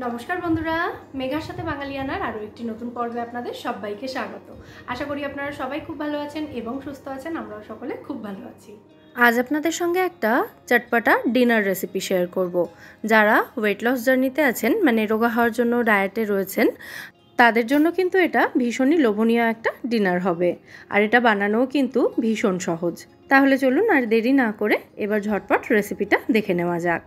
নমস্কার বন্ধুরা, মেঘার সাথে বাঙালিয়ানার আরও একটি নতুন পর্বে আপনাদের সবাইকে স্বাগত। আশা করি আপনারা সবাই খুব ভালো আছেন এবং সুস্থ আছেন। আমরাও সকলে খুব ভালো আছি। আজ আপনাদের সঙ্গে একটা চটপটা ডিনার রেসিপি শেয়ার করব। যারা ওয়েট লস জার্নিতে আছেন, মানে রোগা হওয়ার জন্য ডায়েটে রয়েছেন, তাদের জন্য কিন্তু এটা ভীষণই লোভনীয় একটা ডিনার হবে। আর এটা বানানোও কিন্তু ভীষণ সহজ। তাহলে চলুন আর দেরি না করে এবার ঝটপট রেসিপিটা দেখে নেওয়া যাক।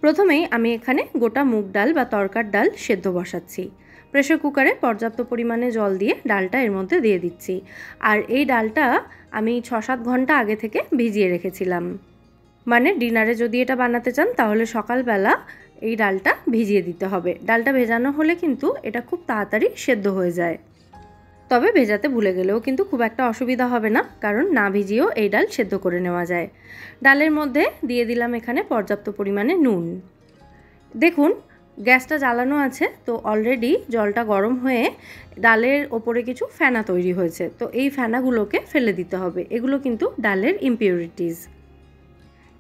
প্রথমেই আমি এখানে গোটা মুগ ডাল বা তরকার ডাল সেদ্ধ বসাচ্ছি। প্রেসার কুকারে পর্যাপ্ত পরিমাণে জল দিয়ে ডালটা এর মধ্যে দিয়ে দিচ্ছি। আর এই ডালটা আমি 6-7 ঘন্টা আগে থেকে ভিজিয়ে রেখেছিলাম। মানে ডিনারে যদি এটা বানাতে চান তাহলে সকালবেলা এই ডালটা ভিজিয়ে দিতে হবে। ডালটা ভেজানো হলে কিন্তু এটা খুব তাড়াতাড়ি সেদ্ধ হয়ে যায়। তবে ভেজাতে ভুলে গেলেও কিন্তু খুব একটা অসুবিধা হবে না, কারণ না ভিজিয়েও এই ডাল সেদ্ধ করে নেওয়া যায়। ডালের মধ্যে দিয়ে দিলাম এখানে পর্যাপ্ত পরিমাণে নুন। দেখুন গ্যাসটা জ্বালানো আছে, তো অলরেডি জলটা গরম হয়ে ডালের ওপরে কিছু ফেনা তৈরি হয়েছে। তো এই ফেনাগুলোকে ফেলে দিতে হবে, এগুলো কিন্তু ডালের ইমপিউরিটিস।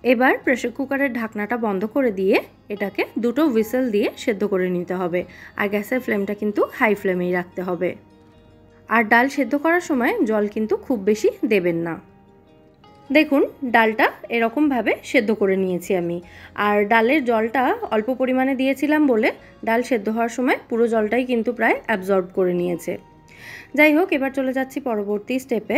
এবার প্রেসার কুকারের ঢাকনাটা বন্ধ করে দিয়ে এটাকে 2টো হুইসেল দিয়ে সেদ্ধ করে নিতে হবে। আর গ্যাসের ফ্লেমটা কিন্তু হাই ফ্লেমেই রাখতে হবে। আর ডাল সেদ্ধ করার সময় জল কিন্তু খুব বেশি দেবেন না। দেখুন ডালটা এরকমভাবে সেদ্ধ করে নিয়েছি আমি। আর ডালের জলটা অল্প পরিমাণে দিয়েছিলাম বলে ডাল সেদ্ধ হওয়ার সময় পুরো জলটাই কিন্তু প্রায় অ্যাবজর্ব করে নিয়েছে। যাই হোক, এবার চলে যাচ্ছি পরবর্তী স্টেপে।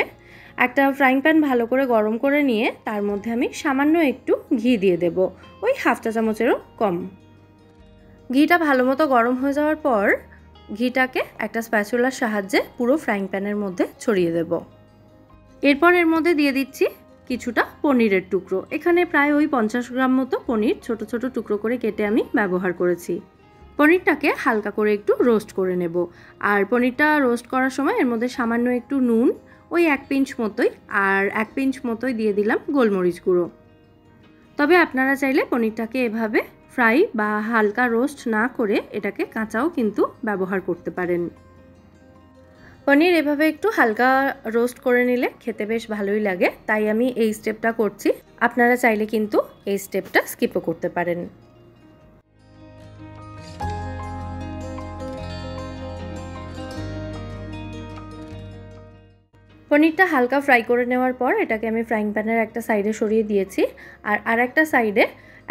একটা ফ্রাইং প্যান ভালো করে গরম করে নিয়ে তার মধ্যে আমি সামান্য একটু ঘি দিয়ে দেব, ওই 1/2 চা চামচেরও কম। ঘিটা ভালো মতো গরম হয়ে যাওয়ার পর ঘিটাকে একটা স্প্যাচুলার সাহায্যে পুরো ফ্রাইং প্যানের মধ্যে ছড়িয়ে দেব। এরপর এর মধ্যে দিয়ে দিচ্ছি কিছুটা পনিরের টুকরো। এখানে প্রায় ওই 50 গ্রাম মতো পনির ছোট ছোট টুকরো করে কেটে আমি ব্যবহার করেছি। পনিরটাকে হালকা করে একটু রোস্ট করে নেব। আর পনিরটা রোস্ট করার সময় এর মধ্যে সামান্য একটু নুন, ওই 1 পিঞ্চ মতোই, আর 1 পিঞ্চ মতোই দিয়ে দিলাম গোলমরিচ গুঁড়ো। তবে আপনারা চাইলে পনিরটাকে এভাবে ফ্রাই বা হালকা রোস্ট না করে এটাকে কাঁচাও কিন্তু ব্যবহার করতে পারেন। পনির এভাবে একটু হালকা রোস্ট করে নিলে খেতে বেশ ভালোই লাগে, তাই আমি এই স্টেপটা করছি। আপনারা চাইলে কিন্তু এই স্টেপটা স্কিপও করতে পারেন। পনিরটা হালকা ফ্রাই করে নেওয়ার পর এটাকে আমি ফ্রাইং প্যানের একটা সাইডে সরিয়ে দিয়েছি। আর একটা সাইডে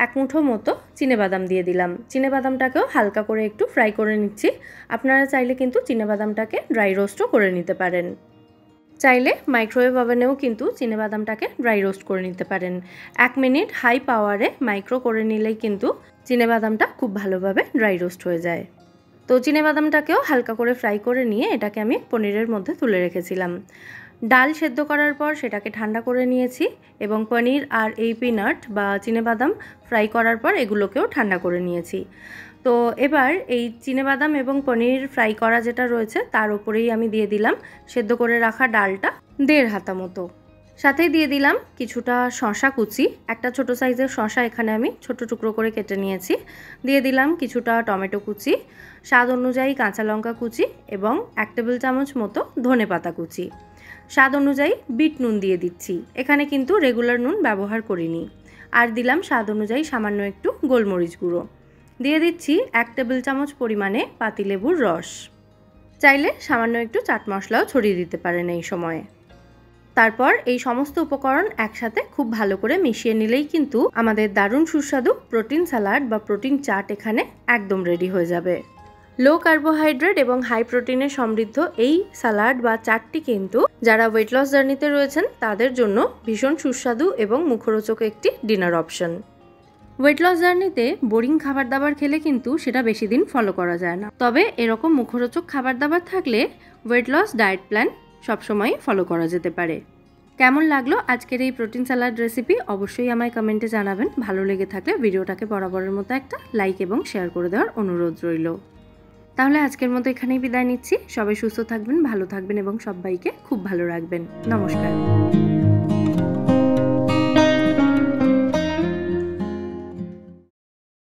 1 মুঠো মতো চিনেবাদাম দিয়ে দিলাম। চিনেবাদামটাকেও হালকা করে একটু ফ্রাই করে নিচ্ছি। আপনারা চাইলে কিন্তু চিনেবাদামটাকে ড্রাই রোস্টও করে নিতে পারেন। চাইলে মাইক্রোওয়েভ ওভেনেও কিন্তু চিনেবাদামটাকে ড্রাই রোস্ট করে নিতে পারেন। 1 মিনিট হাই পাওয়ারে মাইক্রো করে নিলেই কিন্তু চিনেবাদামটা খুব ভালোভাবে ড্রাই রোস্ট হয়ে যায়। তো চিনেবাদামটাকেও হালকা করে ফ্রাই করে নিয়ে এটাকে আমি পনিরের মধ্যে তুলে রেখেছিলাম। ডাল সেদ্ধ করার পর সেটাকে ঠান্ডা করে নিয়েছি এবং পনির আর এই পিনাট বা চিনেবাদাম ফ্রাই করার পর এগুলোকেও ঠান্ডা করে নিয়েছি। তো এবার এই চিনেবাদাম এবং পনির ফ্রাই করা যেটা রয়েছে তার উপরেই আমি দিয়ে দিলাম সেদ্ধ করে রাখা ডালটা 1.5 হাতা মতো। সাথেই দিয়ে দিলাম কিছুটা শসা কুচি। একটা ছোট সাইজের শসা এখানে আমি ছোট টুকরো করে কেটে নিয়েছি। দিয়ে দিলাম কিছুটা টমেটো কুচি, স্বাদ অনুযায়ী কাঁচা লঙ্কা কুচি এবং 1 টেবিল চামচ মতো ধনেপাতা কুচি। স্বাদ অনুযায়ী বিট নুন দিয়ে দিচ্ছি, এখানে কিন্তু রেগুলার নুন ব্যবহার করিনি। আর দিলাম স্বাদ অনুযায়ী সামান্য একটু গোলমরিচ গুঁড়ো। দিয়ে দিচ্ছি 1 টেবিল চামচ পরিমাণে পাতিলেবুর রস। চাইলে সামান্য একটু চাট মশলাও ছড়িয়ে দিতে পারেন এই সময়ে। তারপর এই সমস্ত উপকরণ একসাথে খুব ভালো করে মিশিয়ে নিলেই কিন্তু আমাদের দারুণ সুস্বাদু প্রোটিন স্যালাড বা প্রোটিন চাট এখানে একদম রেডি হয়ে যাবে। লো কার্বোহাইড্রেট এবং হাই প্রোটিনে সমৃদ্ধ এই স্যালাড বা চাটটি কিন্তু যারা ওয়েট লস জার্নিতে রয়েছেন তাদের জন্য ভীষণ সুস্বাদু এবং মুখরোচক একটি ডিনার অপশন। ওয়েট লস জার্নিতে বোরিং খাবার দাবার খেলে কিন্তু সেটা বেশি দিন ফলো করা যায় না। তবে এরকম মুখরোচক খাবার দাবার থাকলে ওয়েট লস ডায়েট প্ল্যান সবসময় ফলো করা যেতে পারে। কেমন লাগলো আজকের এই প্রোটিন স্যালাড রেসিপি অবশ্যই আমায় কমেন্টে জানাবেন। ভালো লেগে থাকলে ভিডিওটাকে বরাবরের মতো একটা লাইক এবং শেয়ার করে দেওয়ার অনুরোধ রইল। তাহলে আজকের মতো এখানেই বিদায় নিচ্ছি। সবাই সুস্থ থাকবেন, ভালো থাকবেন এবং সবাইকে খুব ভালো রাখবেন। নমস্কার।